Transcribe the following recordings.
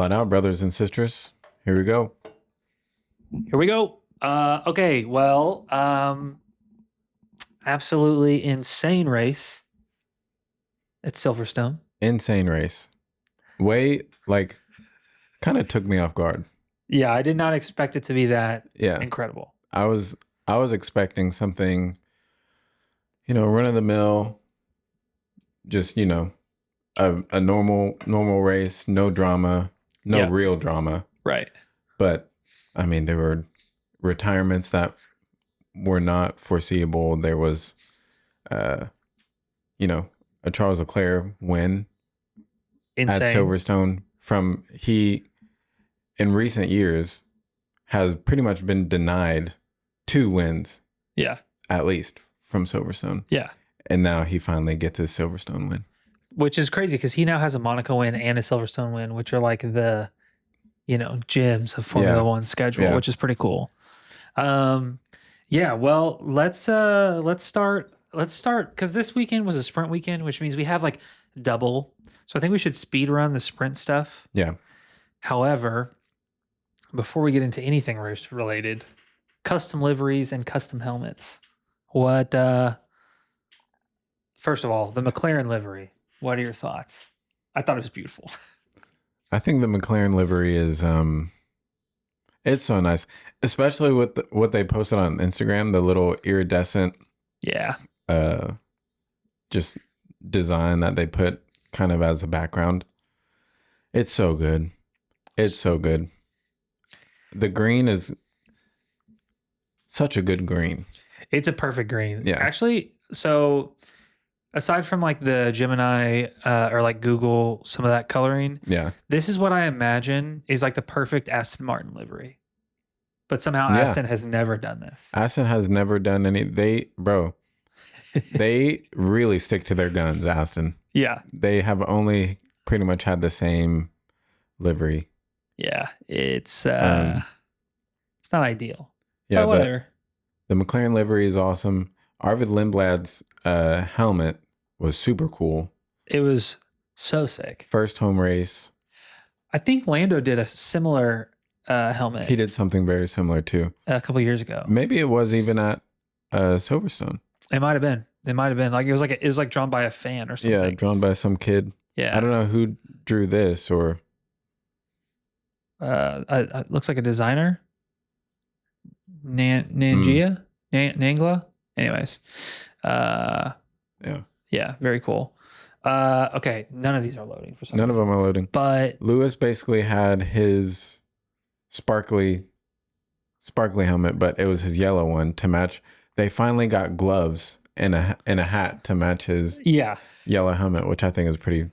Flat out, brothers and sisters. Here we go. Here we go. Okay, well, absolutely insane race at Silverstone. Insane race. Way, kind of took me off guard. Yeah, I did not expect it to be that Yeah. incredible. I was expecting something, run of the mill, just, a normal race, no drama, no real drama. Right. But I mean, there were retirements that were not foreseeable. There was, a Charles Leclerc win Insane. at Silverstone he in recent years has pretty much been denied 2 wins. Yeah. At least from Silverstone. Yeah. And now he finally gets his Silverstone win. Which is crazy because he now has a Monaco win and a Silverstone win, which are like the, gems of Formula One schedule, which is pretty cool. Well, let's start because this weekend was a sprint weekend, which means we have like double. So I think we should speed run the sprint stuff. Yeah. However, before we get into anything race related, custom liveries and custom helmets. What first of all, the McLaren livery. What are your thoughts? I thought it was beautiful. I think the McLaren livery is it's so nice, especially with what they posted on Instagram, the little iridescent just design that they put kind of as a background. It's so good. It's so good. The green is such a good green. It's a perfect green. Yeah. Actually, so aside from like the Gemini or like Google, some of that coloring, this is what I imagine is like the perfect Aston Martin livery. But somehow Aston has never done this. Aston has never done they really stick to their guns, Aston. Yeah. They have only pretty much had the same livery. Yeah. It's not ideal. Yeah, but whatever. The McLaren livery is awesome. Arvid Lindblad's helmet was super cool. It was so sick. First home race. I think Lando did a similar helmet. He did something very similar too. A couple years ago. Maybe it was even at Silverstone. It might have been. Like it was like drawn by a fan or something. Yeah, drawn by some kid. Yeah. I don't know who drew this or. It looks like a designer. Nangla. Anyways. Yeah, very cool. Okay, none of these are loading for some reason. None of them are loading. But Lewis basically had his sparkly helmet, but it was his yellow one to match. They finally got gloves and a hat to match his yellow helmet, which I think is pretty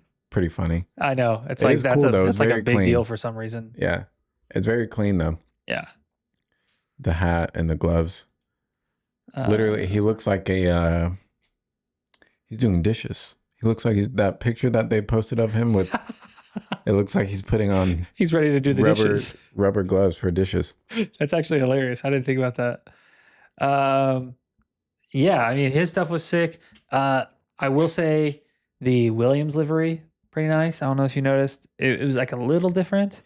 funny. I know. It's like that's cool, that's like a big deal for some reason. Yeah. It's very clean though. Yeah. The hat and the gloves. Literally, he looks like he's doing dishes. He looks like that picture that they posted of him with. It looks like he's putting on. He's ready to do the dishes. Rubber gloves for dishes. That's actually hilarious. I didn't think about that. Yeah, I mean his stuff was sick. I will say the Williams livery pretty nice. I don't know if you noticed. It was like a little different.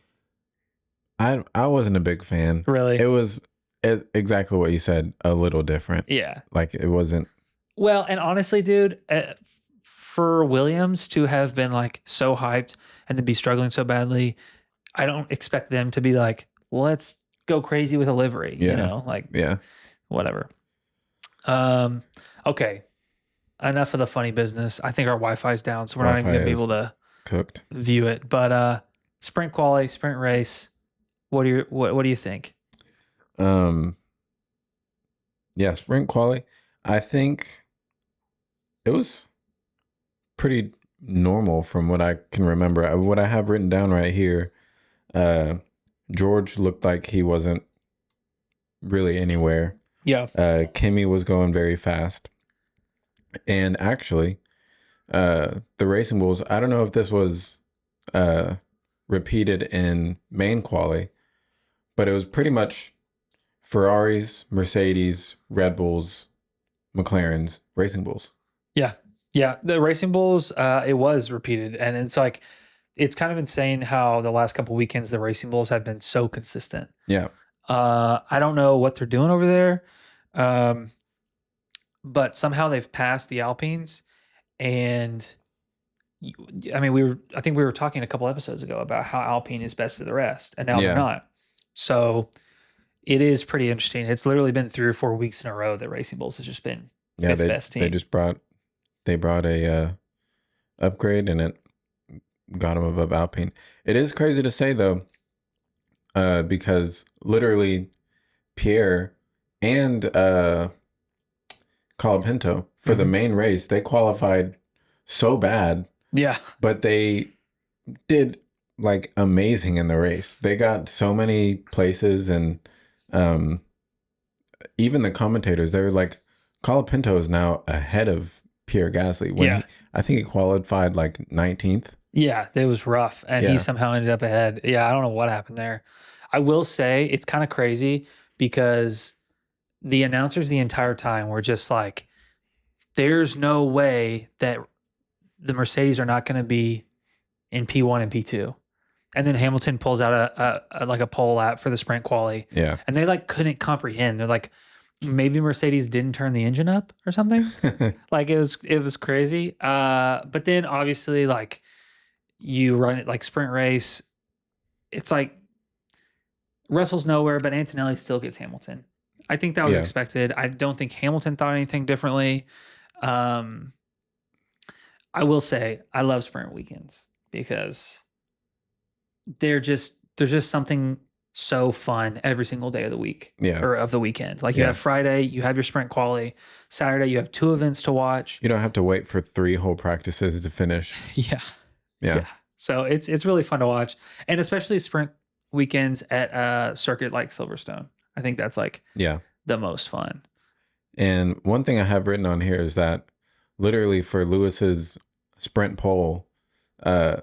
I wasn't a big fan. Really? It was exactly what you said. A little different. Yeah. Like it wasn't. Well, and honestly, dude, for Williams to have been like so hyped and then be struggling so badly, I don't expect them to be like, let's go crazy with a livery. Whatever. Okay. Enough of the funny business. I think our Wi-Fi's down, so we're not even gonna be able to view it. But sprint quali, sprint race. What do you think? Sprint quali. I think it was pretty normal from what I can remember. What I have written down right here, George looked like he wasn't really anywhere. Yeah. Kimi was going very fast. And actually, the Racing Bulls, I don't know if this was repeated in main quali, but it was pretty much Ferraris, Mercedes, Red Bulls, McLarens, Racing Bulls. Yeah. Yeah. The Racing Bulls, it was repeated. And it's like, it's kind of insane how the last couple weekends the Racing Bulls have been so consistent. Yeah. I don't know what they're doing over there, um, but somehow they've passed the Alpines. And I mean, I think we were talking a couple episodes ago about how Alpine is best of the rest, and now they're Yeah. not. So it is pretty interesting. It's literally been 3 or 4 weeks in a row that Racing Bulls has just been Yeah. fifth best They team. just brought a upgrade, and it got them above Alpine. It is crazy to say though, because literally Pierre and Colapinto for the main race, they qualified so bad, Yeah. but they did like amazing in the race. They got so many places, and um, even the commentators, they were like, Colapinto is now ahead of Pierre Gasly when Yeah. I think he qualified like 19th. Yeah, it was rough, and Yeah. he somehow ended up ahead. Yeah, I don't know what happened there. I will say it's kind of crazy because the announcers the entire time were just like, "There's no way that the Mercedes are not going to be in P1 and P2." And then Hamilton pulls out a like a pole lap for the sprint quali, Yeah. and they like couldn't comprehend. They're like, maybe Mercedes didn't turn the engine up or something. Like it was crazy. But then obviously like you run it like sprint race, it's like Russell's nowhere, but Antonelli still gets Hamilton. I think that was Yeah. expected. I don't think Hamilton thought anything differently. Um, I will say I love sprint weekends because there's just something so fun every single day of the week Yeah. or of the weekend. Like you Yeah. have Friday, you have your sprint quali. Saturday, you have 2 events to watch. You don't have to wait for 3 whole practices to finish. Yeah. Yeah. So it's really fun to watch, and especially sprint weekends at a circuit like Silverstone. I think that's like Yeah. the most fun. And one thing I have written on here is that literally for Lewis's sprint pole, were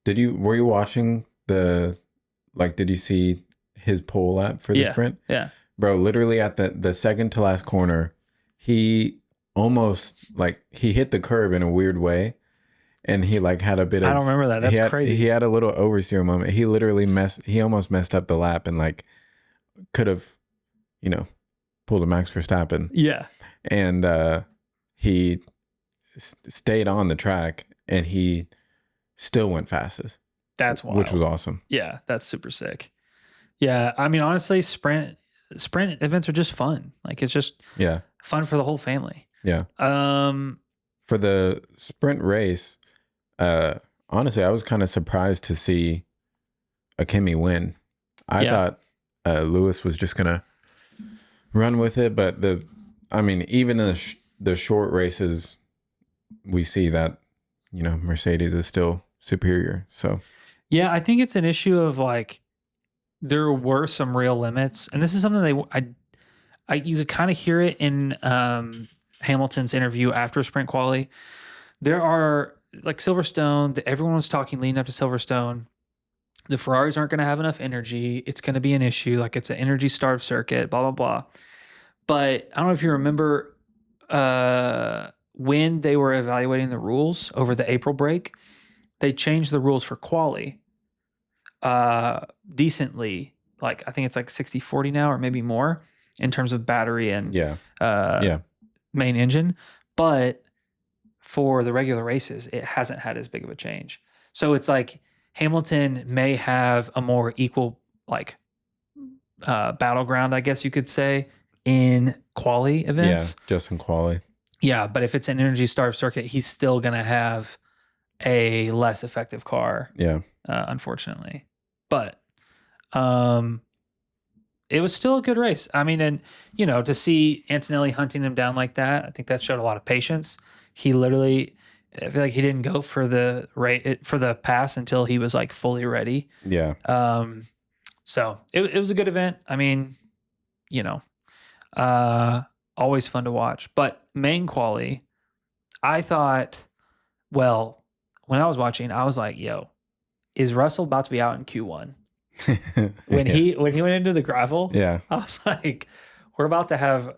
you watching did you see his pole lap for the sprint? Yeah. Bro, literally at the second to last corner, he almost he hit the curb in a weird way, and he like had a bit of, I don't remember that. That's crazy. He had a little oversteer moment. He literally almost messed up the lap, and like could have, pulled a Max Verstappen. Yeah. And he stayed on the track, and he still went fastest. That's wild. Which was awesome. Yeah, that's super sick. Yeah, I mean, honestly, sprint events are just fun. Like it's just fun for the whole family. Yeah. For the sprint race, honestly, I was kind of surprised to see Kimi win. I thought Lewis was just gonna run with it, but even in the short races, we see that Mercedes is still superior. So yeah, I think it's an issue of like there were some real limits, and this is something you could kind of hear it in Hamilton's interview after sprint quali. There are like Silverstone, everyone was talking leading up to Silverstone. The Ferraris aren't going to have enough energy. It's going to be an issue. Like it's an energy starved circuit, blah, blah, blah. But I don't know if you remember when they were evaluating the rules over the April break, they changed the rules for quali decently. Like I think it's like 60-40 now or maybe more in terms of battery and main engine. But for the regular races, it hasn't had as big of a change. So it's like Hamilton may have a more equal battleground, I guess you could say, in quali events. Yeah, just in quali. Yeah, but if it's an energy starved circuit, he's still going to have a less effective car. Yeah. Unfortunately. But it was still a good race. I mean, and to see Antonelli hunting him down like that, I think that showed a lot of patience. He literally, I feel like he didn't go for the pass until he was like fully ready. Yeah. So it was a good event. I mean, always fun to watch. But main quali, I thought, well, when I was watching, I was like, yo, is Russell about to be out in Q1? When he went into the gravel, I was like, we're about to have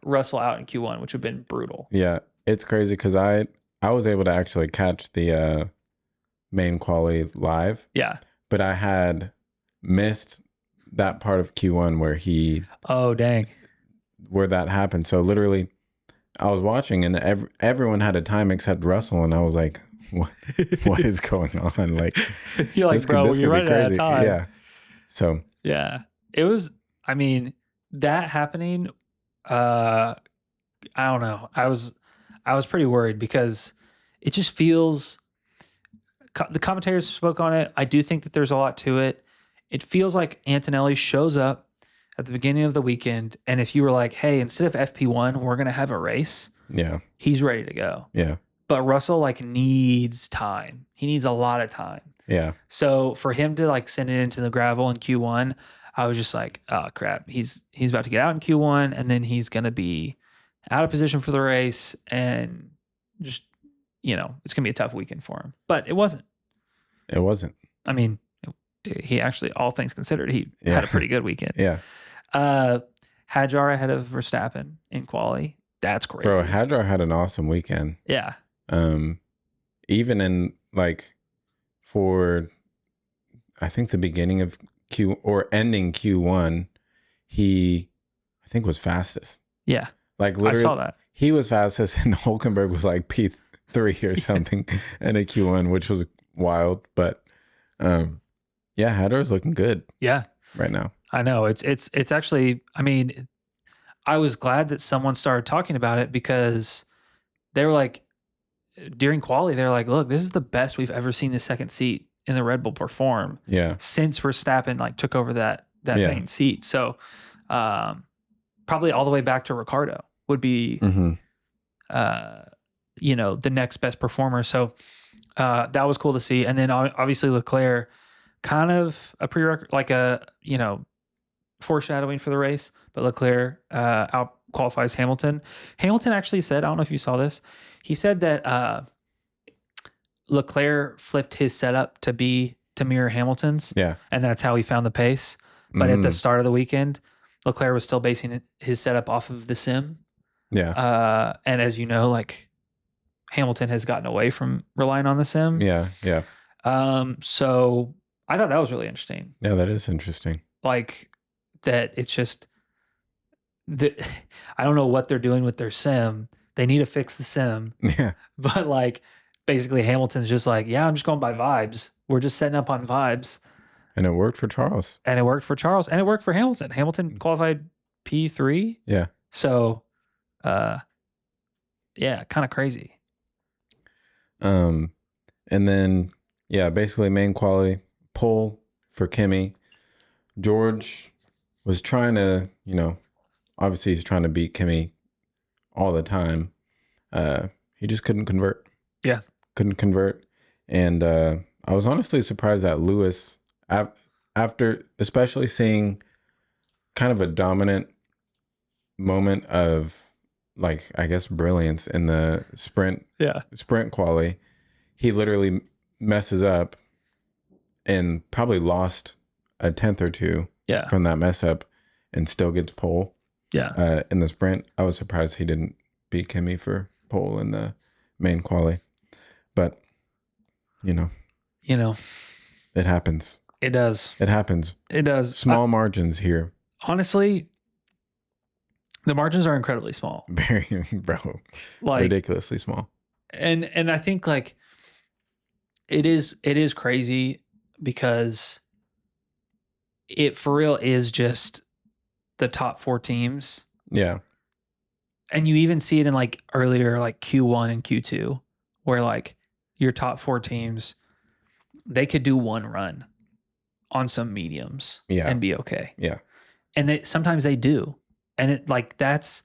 Russell out in Q1, which would have been brutal. Yeah, it's crazy because I was able to actually catch the main quali live, Yeah. but I had missed that part of Q1 Oh, dang. where that happened. So literally, I was watching and everyone had a time except Russell, and I was like, what is going on? Like, You're like, bro, this you're could be running out of crazy. time. Yeah. So Yeah. It was, I mean, that happening, I don't know. I was pretty worried because it just feels, the commentators spoke on it. I do think that there's a lot to it. It feels like Antonelli shows up at the beginning of the weekend, and if you were like, hey, instead of FP1, we're going to have a race, yeah. he's ready to go. Yeah. But Russell like needs time. He needs a lot of time. Yeah. So for him to like send it into the gravel in Q1, I was just like, oh crap, he's about to get out in Q1, and then he's gonna be out of position for the race, and just it's gonna be a tough weekend for him. But it wasn't. It wasn't. I mean, he actually, all things considered, he had a pretty good weekend. Yeah. Hadjar ahead of Verstappen in quali. That's crazy. Bro, Hadjar had an awesome weekend. Yeah. Even in like for I think the beginning of ending Q1, he I think was fastest. Yeah. Like literally I saw that. He was fastest and Hulkenberg was like P3 or something in a Q1, which was wild. But yeah, Hadjar's looking good. Yeah. Right now. I know. It's actually, I mean, I was glad that someone started talking about it because they were like, during quali, they're like, look, this is the best we've ever seen the second seat in the Red Bull perform. Yeah. Since Verstappen like took over that main seat. So probably all the way back to Ricardo would be the next best performer. So that was cool to see. And then obviously Leclerc, kind of a prerequisite, like a foreshadowing for the race, but Leclerc out qualifies Hamilton. Hamilton actually said, I don't know if you saw this, he said that Leclerc flipped his setup to mirror Hamilton's. Yeah. And that's how he found the pace. But at the start of the weekend, Leclerc was still basing his setup off of the sim. Yeah. And as you know, like Hamilton has gotten away from relying on the sim. Yeah. Yeah. So I thought that was really interesting. Yeah, that is interesting. Like that it's just I don't know what they're doing with their sim. They need to fix the sim. Yeah. But like basically Hamilton's just like, yeah, I'm just going by vibes. We're just setting up on vibes. And it worked for Charles. And it worked for Charles. And it worked for Hamilton. Hamilton qualified P3. Yeah. So yeah, kind of crazy. And then basically main quali pole for Kimi. George was trying to, obviously he's trying to beat Kimi all the time. He just couldn't convert. Yeah. Couldn't convert. And I was honestly surprised that Lewis, after especially seeing kind of a dominant moment of like, I guess, brilliance in the sprint quali, he literally messes up and probably lost a tenth or two from that mess up and still gets pole. Yeah. In the sprint. I was surprised he didn't beat Kimi for pole in the main quali. But, it happens. It does. It happens. It does. Small margins here. Honestly, the margins are incredibly small. Very, bro. Like ridiculously small. And I think like it is crazy because it for real is just the top 4 teams. Yeah. And you even see it in like earlier like Q1 and Q2 where like your top 4 teams, they could do one run on some mediums and be okay. Yeah. And sometimes they do. And it like that's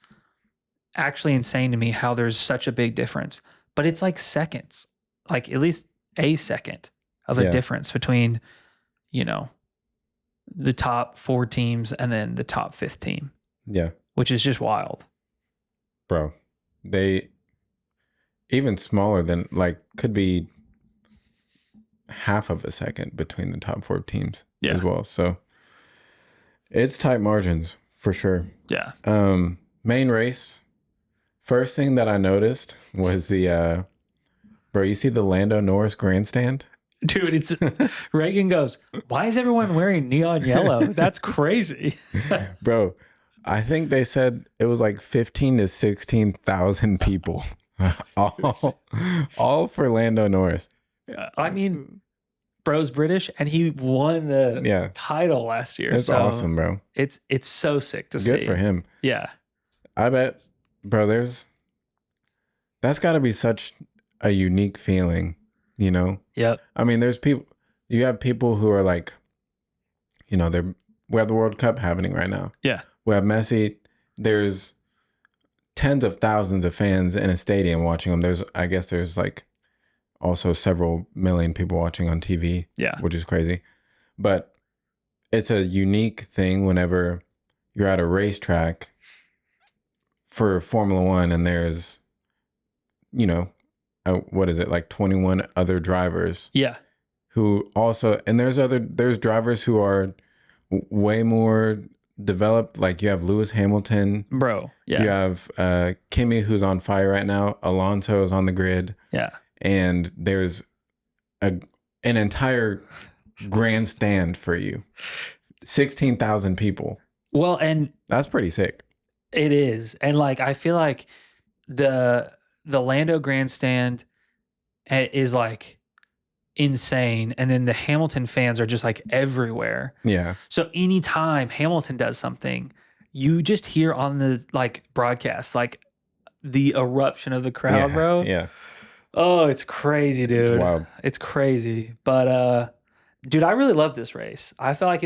actually insane to me how there's such a big difference. But it's like seconds, like at least a second of a difference between, the top 4 teams and then the top 5th team. Yeah. Which is just wild. Bro, they even smaller than like could be half of a second between the top 4 teams as well. So it's tight margins for sure. Yeah. Main race. First thing that I noticed was the bro, you see the Lando Norris grandstand? Dude, it's Reagan goes, why is everyone wearing neon yellow? That's crazy. Bro, I think they said it was like 15 to 16,000 people. all for Lando Norris. I mean, bro's British and he won the Yeah. title last year. That's so awesome, bro. It's so sick to see. Good for him. Yeah. I bet, bro, that's got to be such a unique feeling, you know? Yep. I mean, you have people who are like, we have the World Cup happening right now. Yeah. We have Messi. There's tens of thousands of fans in a stadium watching them. I guess there's like also several million people watching on TV. Yeah. Which is crazy. But it's a unique thing whenever you're at a racetrack for Formula One and there's, what is it, like 21 other drivers. Yeah. Who also, and there's drivers who are way more developed. Like you have Lewis Hamilton. Bro. Yeah. You have Kimi, who's on fire right now. Alonso is on the grid. Yeah. And there's an entire grandstand for you. 16,000 people. Well, and that's pretty sick. It is. And like, I feel like the Lando grandstand is like insane. And then the Hamilton fans are just like everywhere. Yeah. So anytime Hamilton does something, you just hear on the like broadcast, like the eruption of the crowd, bro. Yeah. Oh, it's crazy, dude. It's wild. It's crazy. But dude, I really loved this race. I felt like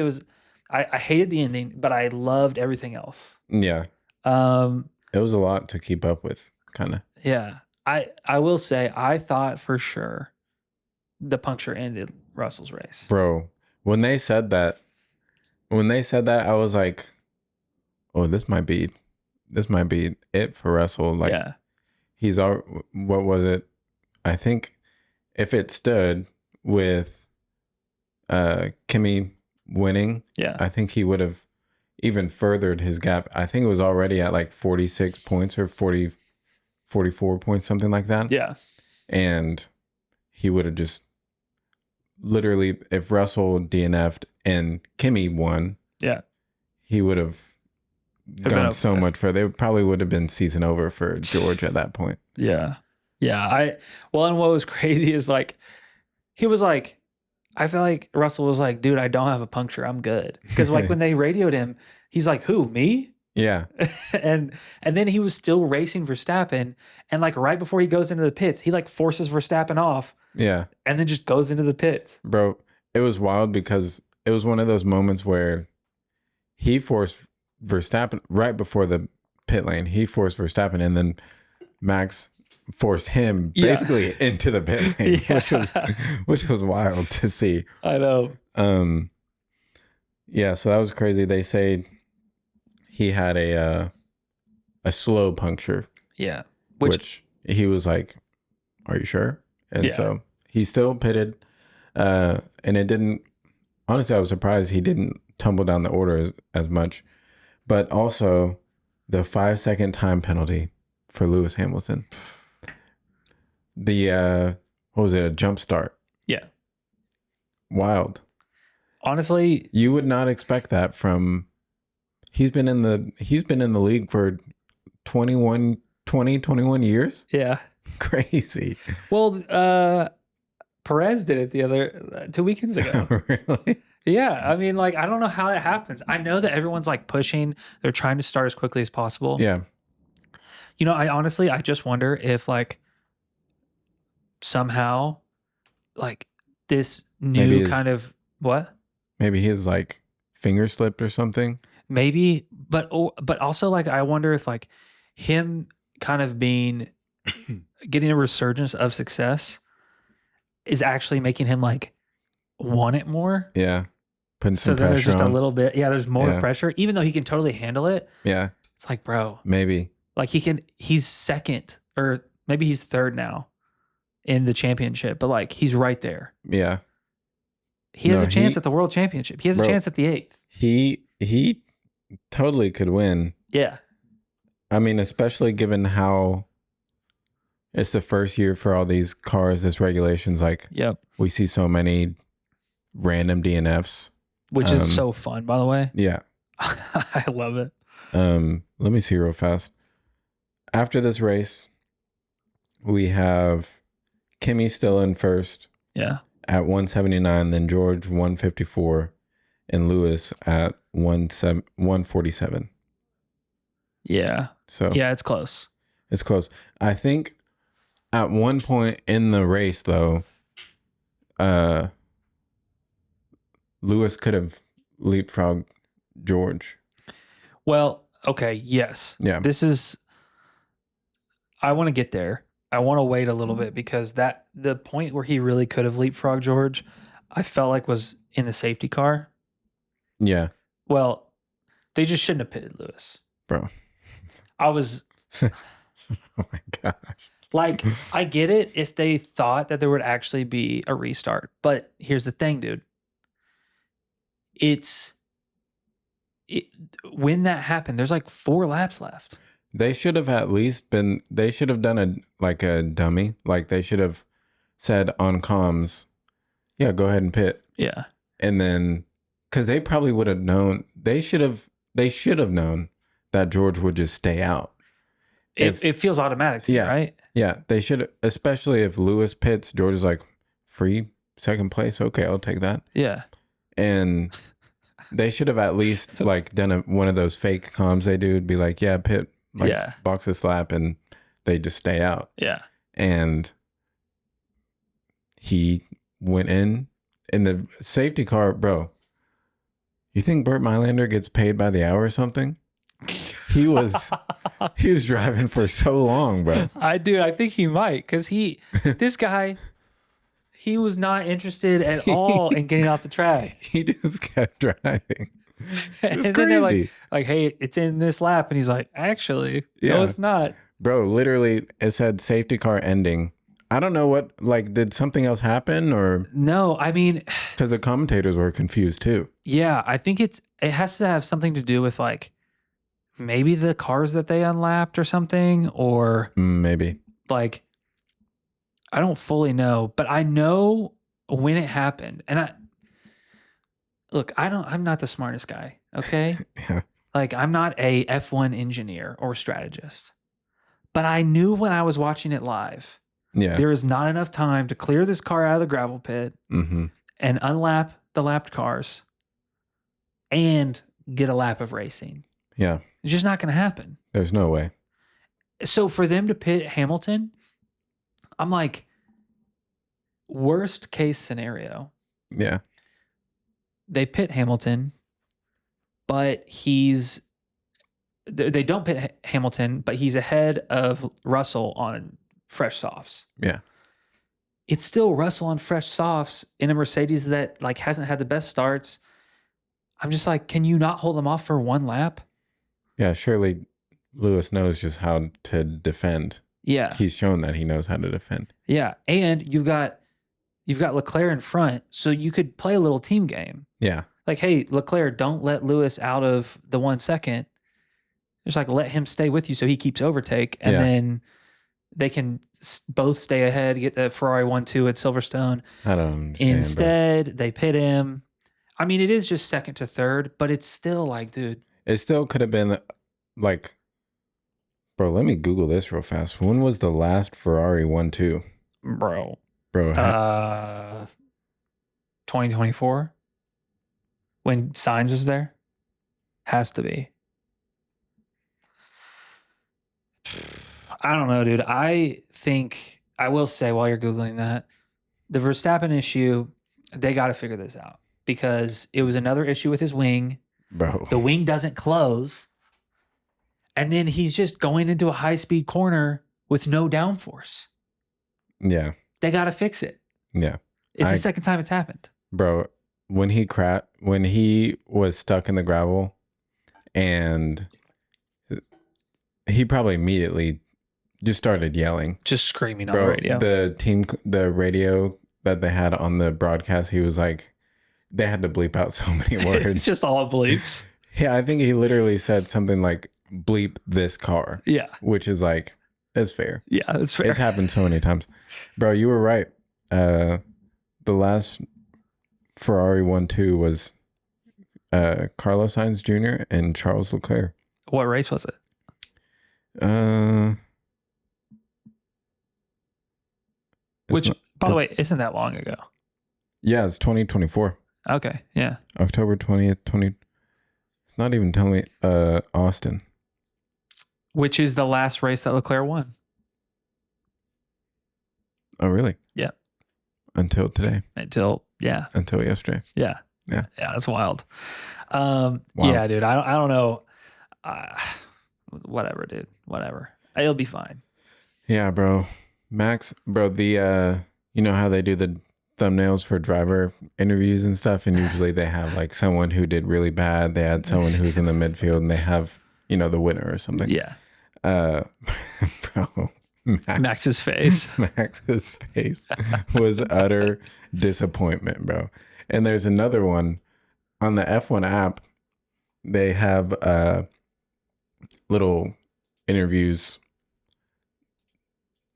I hated the ending, but I loved everything else. Yeah. It was a lot to keep up with, kind of. Yeah. I will say I thought for sure the puncture ended Russell's race. Bro, when they said that, I was like, oh, this might be it for Russell. Like, yeah. What was it? I think if it stood with Kimi winning, yeah, I think he would have even furthered his gap. I think it was already at like 46 points or 44 points, something like that. Yeah. And he would have just literally, if Russell DNF'd and Kimi won, yeah, he would have gone so much further. It probably would have been season over for George at that point. Yeah. Yeah. And what was crazy is like, he was like, I feel like Russell was like, dude, I don't have a puncture. I'm good. Because like when they radioed him, he's like, who, me? Yeah. and then he was still racing Verstappen. And like right before he goes into the pits, he like forces Verstappen off. Yeah. And then just goes into the pits. Bro, it was wild because it was one of those moments where he forced Verstappen right before the pit lane. He forced Verstappen and then Max forced him basically into the pit lane, which was wild to see. I know. Yeah, so that was crazy. They say he had a slow puncture. Yeah. Which he was like, are you sure? And so he still pitted. And it didn't, honestly, I was surprised he didn't tumble down the order as much. But also the 5-second time penalty for Lewis Hamilton. The what was it, a jump start? Yeah. Wild. Honestly, you would not expect that from he's been in the league for 21 years. Yeah. Crazy. Well, Perez did it the other 2 weekends ago. Really? Yeah. I mean, like, I don't know how that happens. I know that everyone's like pushing, they're trying to start as quickly as possible. Yeah. You know, I just wonder if like somehow like this new kind of what? Maybe his like finger slipped or something. Maybe, but also like I wonder if like him kind of getting a resurgence of success is actually making him like want it more. Yeah. Putting some then there's pressure just on. a little bit. Yeah, there's more pressure, even though he can totally handle it. Yeah. It's like, bro, maybe. Like he's second or maybe he's third now in the championship, but like he's right there. Yeah. He has a chance at the world championship. He has a chance at the 8th. He totally could win. Yeah. I mean, especially given how It's the first year for all these cars. This regulations like Yep. we see so many random DNFs. Which is so fun, by the way. Yeah. I love it. Let me see real fast. After this race, we have Kimi still in first. Yeah. At 179, then George 154, and Lewis at 147. Yeah. So yeah, it's close. It's close. I think at one point in the race, though, Lewis could have leapfrogged George. Well, okay, yes. Yeah. I want to get there. I want to wait a little bit because the point where he really could have leapfrogged George, I felt like was in the safety car. Yeah. Well, they just shouldn't have pitted Lewis. Bro. I was Oh my gosh. like, I get it if they thought that there would actually be a restart. But here's the thing, dude. When that happened, there's like 4 laps left. They should have at least been, they should have done a dummy. Like they should have said on comms, yeah, go ahead and pit. Yeah. And then, because they probably would have known, they should have known that George would just stay out. It feels automatic to me, right? Yeah, they should, especially if Lewis pits, George is like, free second place. Okay, I'll take that. Yeah. And they should have at least like done one of those fake comms they do. Be like, yeah, pit, like box this lap, and they just stay out. Yeah. And he went in the safety car, bro. You think Burt Mylander gets paid by the hour or something? He was driving for so long, bro. I think he might, because this guy, he was not interested at all in getting off the track. He just kept driving. And then they're like, hey, it's in this lap. And he's like, actually, no, it's not. Bro, literally, it said safety car ending. I don't know what, like, did something else happen or? No, I mean. Because the commentators were confused too. Yeah, I think it has to have something to do with like maybe the cars that they unlapped or something, or maybe. Like, I don't fully know, but I know when it happened. And I'm not the smartest guy, okay? Yeah. Like, I'm not a F1 engineer or strategist. But I knew when I was watching it live, there is not enough time to clear this car out of the gravel pit and unlap the lapped cars and get a lap of racing. Yeah. It's just not going to happen. There's no way. So for them to pit Hamilton, I'm like, worst case scenario. Yeah. They pit Hamilton, but they don't pit Hamilton, but he's ahead of Russell on fresh softs. Yeah. It's still Russell on fresh softs in a Mercedes that like hasn't had the best starts. I'm just like, can you not hold them off for one lap? Yeah, surely Lewis knows just how to defend. Yeah. He's shown that he knows how to defend. Yeah. And you've got Leclerc in front, so you could play a little team game. Yeah. Like, hey, Leclerc, don't let Lewis out of the 1 second. Just like let him stay with you so he keeps overtake, and then they can both stay ahead, get the Ferrari 1-2 at Silverstone. I don't understand. Instead, they pit him. I mean, it is just second to third, but it's still like, dude. It still could have been like, bro, let me Google this real fast. When was the last Ferrari 1-2? Bro. 2024? When Sainz was there? Has to be. I don't know, dude. I think, I will say while you're Googling that, the Verstappen issue, they got to figure this out because it was another issue with his wing. Bro. The wing doesn't close. And then he's just going into a high-speed corner with no downforce. Yeah. They got to fix it. Yeah. It's the second time it's happened. Bro, when he was stuck in the gravel and he probably immediately just started yelling. Just screaming on the radio. The radio that they had on the broadcast, he was like, they had to bleep out so many words. It's just all bleeps. Yeah, I think he literally said something like, bleep this car. Yeah. Which is like, It's fair. Yeah, that's fair. It's happened so many times. Bro, you were right. The last Ferrari 1-2 was Carlos Sainz Jr. and Charles Leclerc. What race was it? Uh, Which, by the way, isn't that long ago. Yeah, it's 2024. Okay, yeah. October 20th, It's not even telling me Austin. Which is the last race that Leclerc won. Oh, really? Yeah. Until today. Until yesterday. Yeah. Yeah, that's wild. Wow. Yeah, dude. I don't know. Whatever, dude. Whatever. It'll be fine. Yeah, bro. Max, bro, the you know how they do the thumbnails for driver interviews and stuff, and usually they have like someone who did really bad, they had someone who's in the midfield, and they have, you know, the winner or something. Yeah. Bro, Max's face. Max's face was utter disappointment, bro. And there's another one on the F1 app. They have little interviews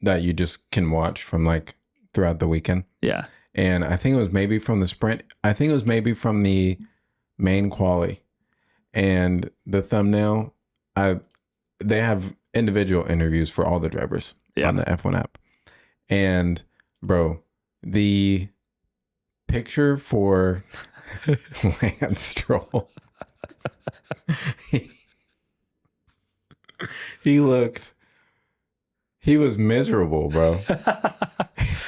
that you just can watch from like throughout the weekend. Yeah. And I think it was maybe from the sprint. I think it was maybe from the main quali. And the thumbnail, they have individual interviews for all the drivers on the F1 app. And bro, the picture for Lance Stroll, he was miserable, bro.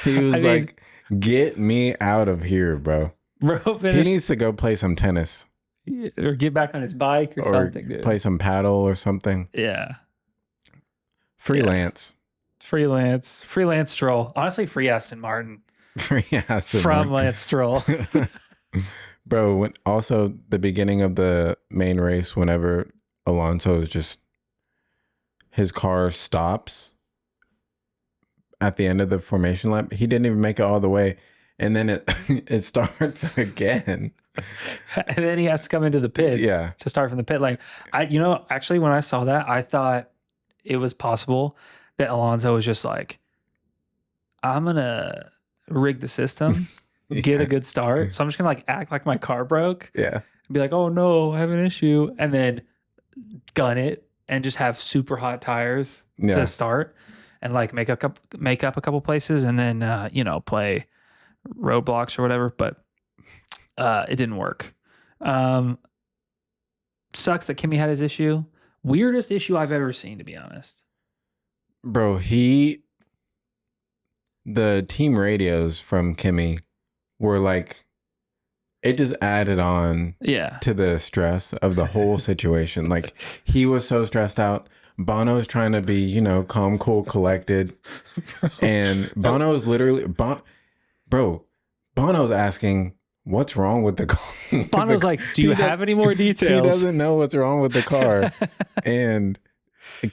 He was like, get me out of here, bro. Bro, he needs to go play some tennis. Or get back on his bike or something, dude. Play some paddle or something. Yeah. Freelance. Freelance Stroll. Honestly, free Aston Martin. Free Aston from Martin. Lance Stroll. Bro, also the beginning of the main race, whenever Alonso is just, his car stops at the end of the formation lap, he didn't even make it all the way, and then it starts again. And then he has to come into the pits to start from the pit lane. Actually, when I saw that, I thought it was possible that Alonso was just like, I'm going to rig the system, get a good start. So I'm just going to like act like my car broke. Yeah. Be like, oh no, I have an issue. And then gun it and just have super hot tires to start and like make up a couple places and then, play roadblocks or whatever. But it didn't work. Sucks that Kimi had his issue. Weirdest issue I've ever seen, to be honest. Bro, the team radios from Kimi were like, it just added on to the stress of the whole situation. Like, he was so stressed out. Bono's trying to be, calm, cool, collected. And Bono's literally, Bono's asking, what's wrong with the car? Bono's like, do you have any more details? He doesn't know what's wrong with the car. And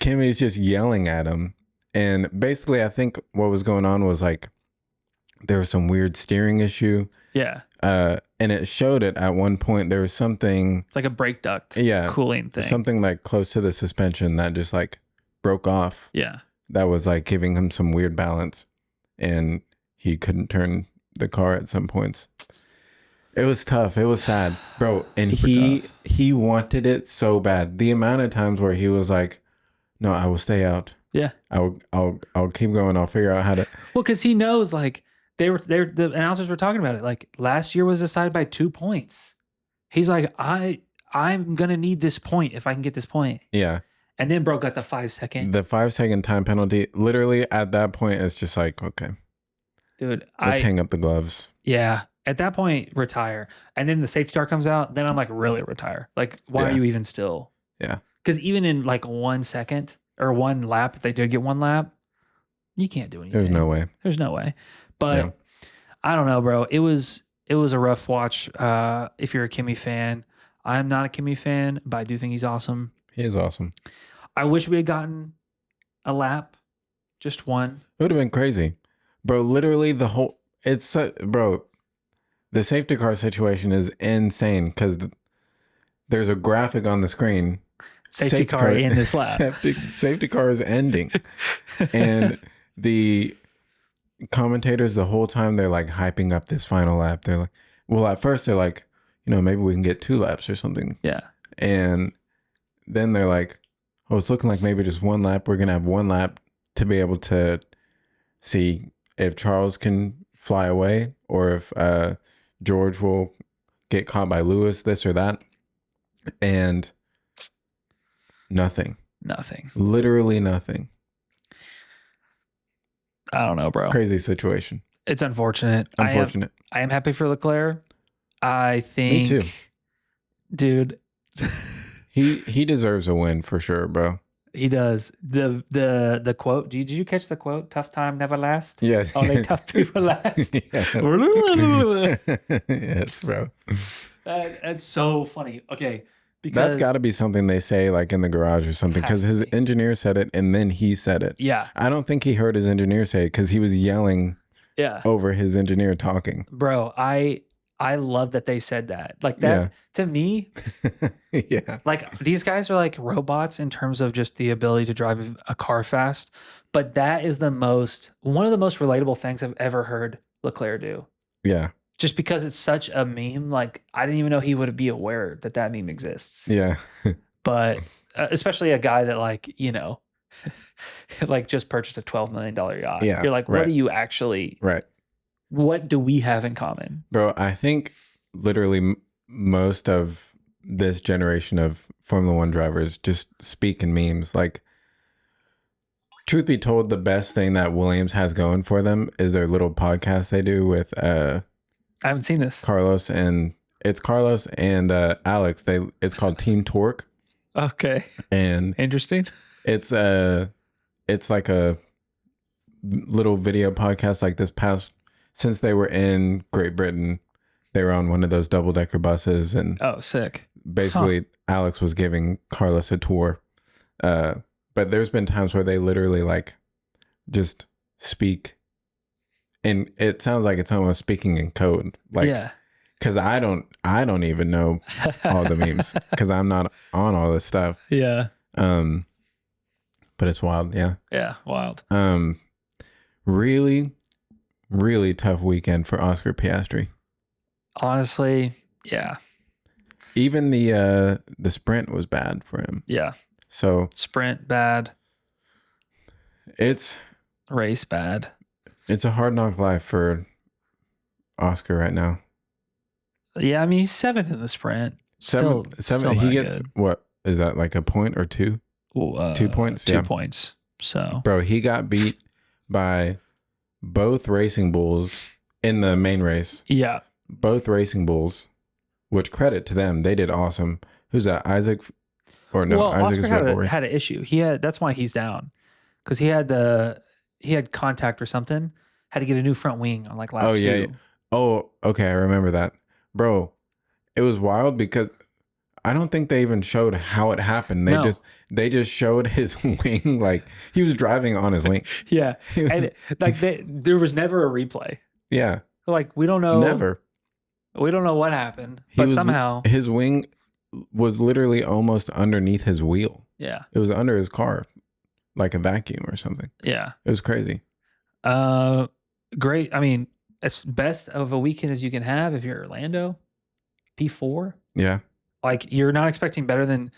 Kimi's just yelling at him. And basically, I think what was going on was like, there was some weird steering issue. Yeah. And it showed it at one point. There was something. It's like a brake duct cooling thing. Something like close to the suspension that just like broke off. Yeah. That was like giving him some weird balance. And he couldn't turn the car at some points. It was tough. It was sad, bro. And he wanted it so bad. The amount of times where he was like, no, I will stay out. Yeah. I'll keep going. I'll figure out how to. Well, because he knows like the announcers were talking about it. Like last year was decided by 2 points. He's like, I'm gonna need this point if I can get this point. Yeah. And then bro got the 5 second. The 5 second time penalty. Literally at that point, it's just like, okay, dude, let's hang up the gloves. Yeah. At that point, retire. And then the safety car comes out. Then I'm like, really retire. Like, why are you even still? Yeah. Because even in like 1 second or one lap, if they did get one lap, you can't do anything. There's no way. There's no way. But I don't know, bro. It was a rough watch. If you're a Kimi fan, I'm not a Kimi fan, but I do think he's awesome. He is awesome. I wish we had gotten a lap, just one. It would have been crazy, bro. Literally the safety car situation is insane because there's a graphic on the screen safety car in this lap. Safety car is ending. And the commentators the whole time, they're like hyping up this final lap. They're like, well, at first they're like, maybe we can get 2 laps or something. Yeah. And then they're like, oh, it's looking like maybe just 1 lap. We're going to have 1 lap to be able to see if Charles can fly away or if George will get caught by Lewis, this or that. And nothing. Literally nothing. I don't know, bro. Crazy situation. It's unfortunate. I am happy for Leclerc. I think. Me too. Dude. He deserves a win for sure, bro. He does. The quote. Did you catch the quote? Tough time never lasts. Yeah. Only tough people last. Yes, bro. That's so funny. Okay. Because that's got to be something they say like in the garage or something, because his engineer said it and then he said it. Yeah. I don't think he heard his engineer say it because he was yelling over his engineer talking. Bro, I love that they said that. Like that to me. Yeah. Like these guys are like robots in terms of just the ability to drive a car fast. But that is one of the most relatable things I've ever heard Leclerc do. Yeah. Just because it's such a meme, like I didn't even know he would be aware that meme exists. Yeah. But especially a guy that like, like just purchased a $12 million yacht. Yeah, you're like, what do you actually, what do we have in common? Bro, I think literally most of this generation of Formula One drivers just speak in memes. Like, truth be told, the best thing that Williams has going for them is their little podcast they do with I haven't seen this. Carlos and Alex. It's called Team Torque. Okay. And interesting. It's like a little video podcast like this past, since they were in Great Britain, they were on one of those double-decker buses and sick. Basically Alex was giving Carlos a tour. But there's been times where they literally like just speak. And it sounds like it's almost speaking in code. Like, because I don't even know all the memes because I'm not on all this stuff. Yeah. But it's wild. Yeah. Yeah. Wild. Really, really tough weekend for Oscar Piastri. Honestly. Yeah. Even the sprint was bad for him. Yeah. So sprint bad. It's race bad. It's a hard knock life for Oscar right now. Yeah, I mean he's 7th in the sprint. Seven. He gets good. What is that, like a point or 2? 2 points. 2 points. So, bro, he got beat by both Racing Bulls in the main race. Yeah, both Racing Bulls. Which credit to them, they did awesome. Who's that? Isaac? Or no? Well, Isaac's Oscar had an issue. That's why he's down, because he had contact or something. Had to get a new front wing on like lap 2. Yeah. Oh, okay. I remember that. Bro, it was wild because I don't think they even showed how it happened. They just showed his wing, like he was driving on his wing. Yeah. And like there was never a replay. Yeah. Like we don't know. Never. We don't know what happened, but somehow his wing was literally almost underneath his wheel. Yeah. It was under his car, like a vacuum or something. Yeah. It was crazy. Great. I mean, as best of a weekend as you can have if you're Orlando. P4. Yeah. Like you're not expecting better than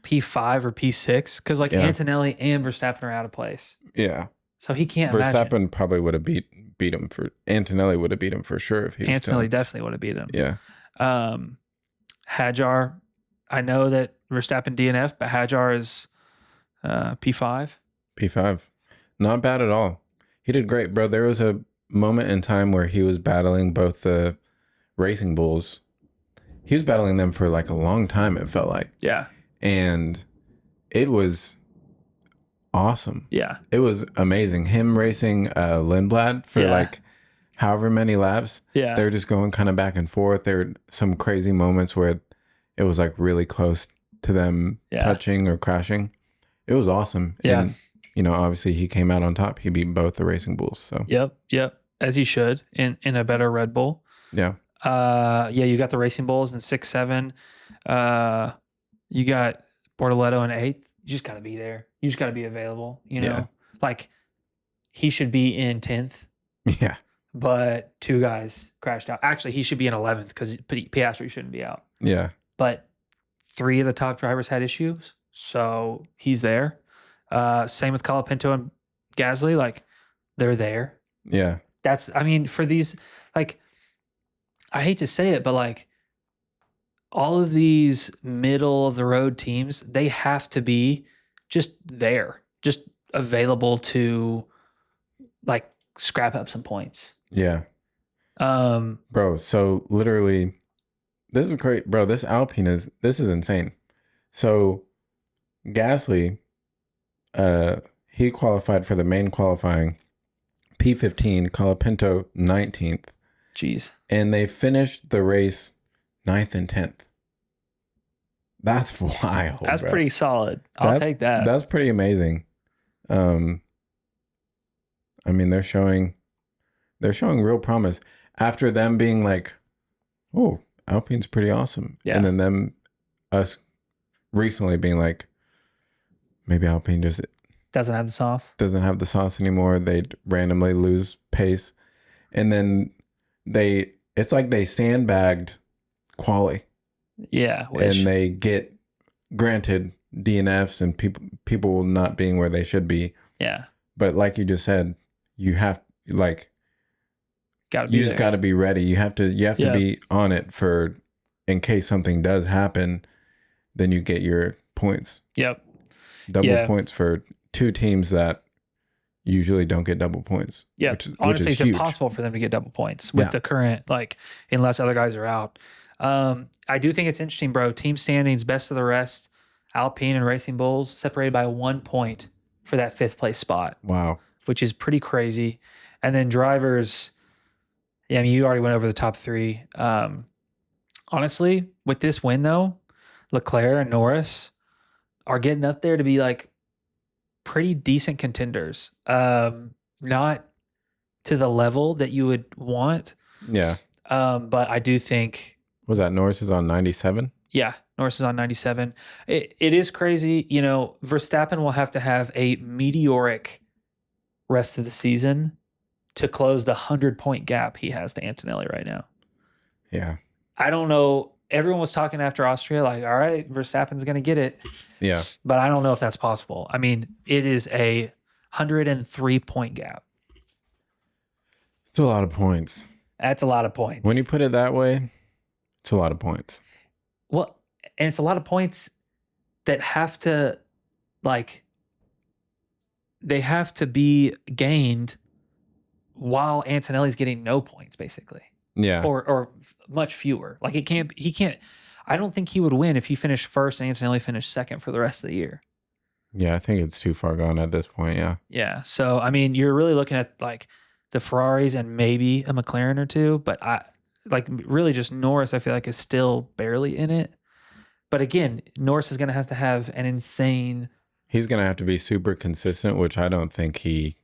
P5 or P6 because like Antonelli and Verstappen are out of place. Yeah. So he can't. Verstappen probably would have beat him for. Antonelli would have beat him for sure if he was. Antonelli definitely would have beat him. Yeah. Hajar, I know that Verstappen DNF, but Hajar is P5. P5, not bad at all. He did great, bro. There was a moment in time where he was battling both the Racing Bulls. He was battling them for like a long time. It felt like. Yeah. And it was awesome. Yeah. It was amazing. Him racing Lindblad for like however many laps. Yeah. They're just going kind of back and forth. There were some crazy moments where it was like really close to them touching or crashing. It was awesome. Yeah. And, obviously he came out on top. He beat both the Racing Bulls. So Yep. As he should in a better Red Bull. Yeah. You got the Racing Bulls in 6-7. You got Bortoletto in 8th. You just got to be there. You just got to be available. Yeah. Like he should be in 10th, Yeah. but 2 guys crashed out. Actually, he should be in 11th because Piastri shouldn't be out. Yeah. But 3 of the top drivers had issues, so he's there. Same with Colapinto and Gasly. Like they're there. Yeah. For these, like, I hate to say it, but like all of these middle of the road teams, they have to be just there, just available to like scrap up some points. Yeah. Bro, so literally this is great, bro. This is insane. So Gasly, he qualified for the main qualifying, P15, Colapinto 19th. Jeez. And they finished the race 9th and 10th. That's wild. That's bro. pretty solid. I'll take that. That's pretty amazing. I mean, they're showing real promise after them being like, oh, Alpine's pretty awesome. Yeah. And then us recently being like, maybe Alpine just doesn't have the sauce anymore. They randomly lose pace. And then it's like they sandbagged quali. Yeah. And they get granted DNFs and people not being where they should be. Yeah. But like you just said, you have like, you just got to be ready. You have to be on it for, in case something does happen, then you get your points. Yep. Double points for 2 teams that usually don't get double points. Yeah. Honestly, it's impossible for them to get double points with the current, like, unless other guys are out. I do think it's interesting, bro. Team standings, best of the rest, Alpine and Racing Bulls separated by 1 point for that 5th place spot. Wow. Which is pretty crazy. And then drivers, yeah, I mean, you already went over the top 3. Honestly, with this win though, Leclerc and Norris are getting up there to be like pretty decent contenders. Not to the level that you would want. Yeah. But I do think. Was that Norris is on 97? Yeah, Norris is on 97. It is crazy. Verstappen will have to have a meteoric rest of the season to close the 100-point gap he has to Antonelli right now. Yeah. I don't know. Everyone was talking after Austria, like, all right, Verstappen's going to get it. Yeah. But I don't know if that's possible. I mean, it is a 103-point gap. It's a lot of points. That's a lot of points. When you put it that way, it's a lot of points. Well, and it's a lot of points that have to, like, they have to be gained while Antonelli's getting no points, basically. Yeah. Or much fewer. Like he can't, I don't think he would win if he finished first and Antonelli finished second for the rest of the year. Yeah, I think it's too far gone at this point, yeah. Yeah. So, I mean, you're really looking at like the Ferraris and maybe a McLaren or 2, but really just Norris, I feel like is still barely in it. But again, Norris is going to have an insane. He's going to have to be super consistent, which I don't think the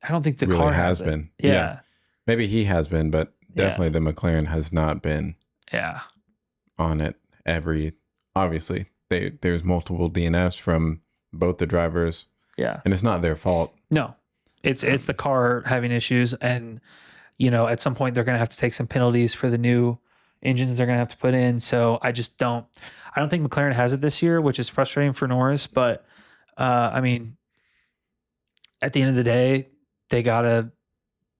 really car has been. Yeah. Maybe he has been, but definitely the McLaren has not been on it obviously there's multiple DNFs from both the drivers. Yeah. And it's not their fault. No, it's the car having issues. And, at some point they're going to have to take some penalties for the new engines they're going to have to put in. So I don't think McLaren has it this year, which is frustrating for Norris. But, I mean, at the end of the day, they got a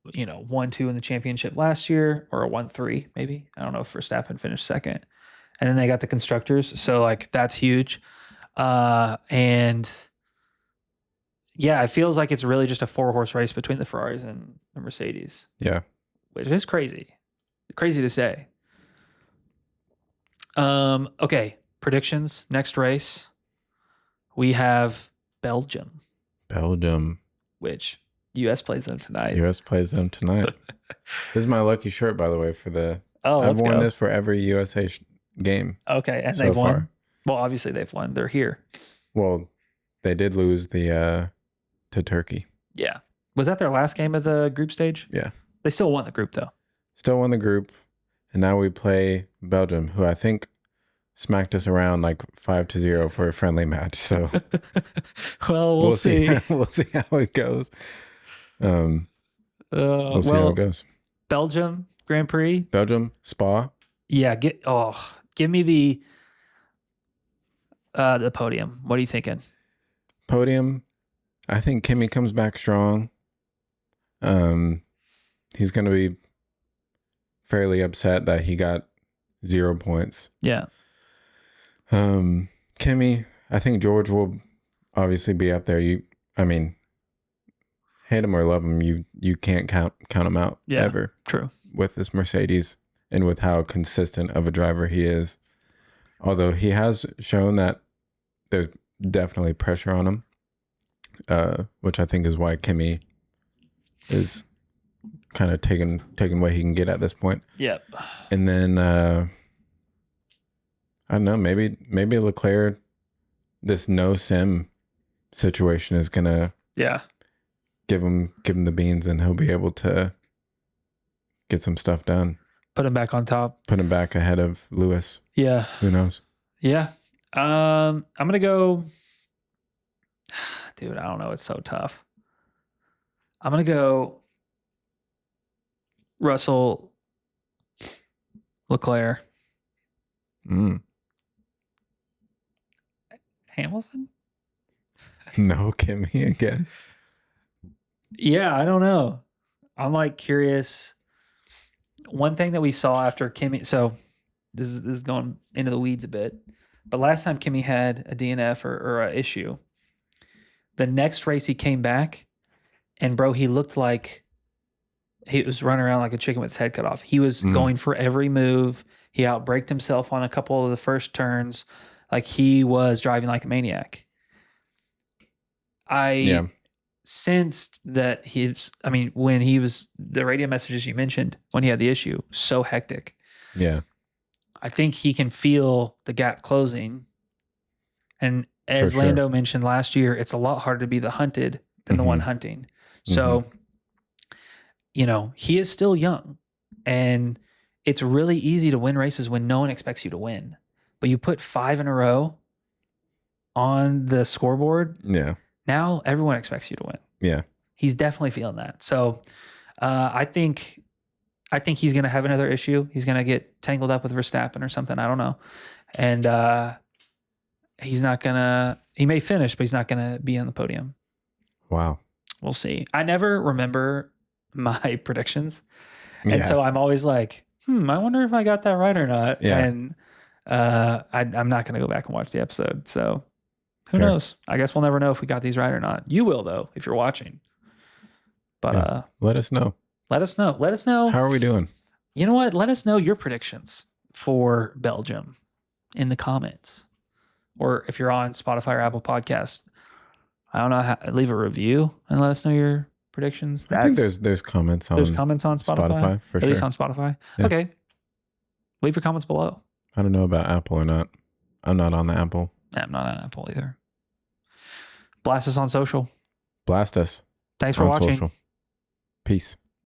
1-2 in the championship last year, or a 1-3 maybe. I don't know if Verstappen finished second. And then they got the constructors. So like that's huge. And yeah, it feels like it's really just a 4-horse race between the Ferraris and the Mercedes. Yeah. Which is crazy. Crazy to say. Okay. Predictions. Next race. We have Belgium. Which US plays them tonight. This is my lucky shirt, by the way, for the. I've worn this for every USA game. Okay, and so they've won. Far. Well, obviously they've won. They're here. Well, they did lose to Turkey. Yeah. Was that their last game of the group stage? Yeah. They still won the group though. Still won the group, and now we play Belgium, who I think smacked us around like 5-0 for a friendly match. So Well, we'll see. We'll see how it goes. We'll see how it goes. Belgium Grand Prix. Belgium, Spa. Yeah, give me the podium. What are you thinking? Podium. I think Kimi comes back strong. He's going to be fairly upset that he got 0 points. Yeah. Kimi, I think George will obviously be up there. I mean, hate him or love him, you can't count him out ever. True. With this Mercedes and with how consistent of a driver he is. Although he has shown that there's definitely pressure on him, which I think is why Kimi is kind of taking what he can get at this point. Yep. And then I don't know, maybe Leclerc, this no sim situation is gonna give him the beans, and he'll be able to get some stuff done. Put him back on top. Put him back ahead of Lewis. Yeah. Who knows? Yeah. I'm gonna go. Dude, I don't know. It's so tough. I'm gonna go Russell, Leclerc, Hamilton. No, Kimi again. Yeah, I don't know. I'm like curious. One thing that we saw after Kimi, so this is going into the weeds a bit, but last time Kimi had a DNF or a issue, the next race he came back, and bro, he looked like he was running around like a chicken with his head cut off. He was going for every move. He outbraked himself on a couple of the first turns. Like he was driving like a maniac. I sensed that when he was, the radio messages you mentioned, when he had the issue, so hectic. Yeah. I think he can feel the gap closing. And as Lando mentioned last year, it's a lot harder to be the hunted than the one hunting. So, he is still young, and it's really easy to win races when no one expects you to win. But you put 5 in a row on the scoreboard. Yeah. Now everyone expects you to win. Yeah. He's definitely feeling that. So I think he's going to have another issue. He's going to get tangled up with Verstappen or something. I don't know. And he may finish, but he's not going to be on the podium. Wow. We'll see. I never remember my predictions. And so I'm always like, I wonder if I got that right or not. Yeah. And I'm not going to go back and watch the episode. So who knows? I guess we'll never know if we got these right or not. You will, though, if you're watching. But let us know. Let us know. Let us know. How are we doing? You know what? Let us know your predictions for Belgium in the comments. Or if you're on Spotify or Apple Podcasts, I don't know, leave a review and let us know your predictions. I think there's comments on Spotify for at sure. least on Spotify. Yeah. Okay. Leave your comments below. I don't know about Apple or not. I'm not on the Apple. I'm not on Apple either. Blast us on social. Blast us. Thanks for watching. Social. Peace.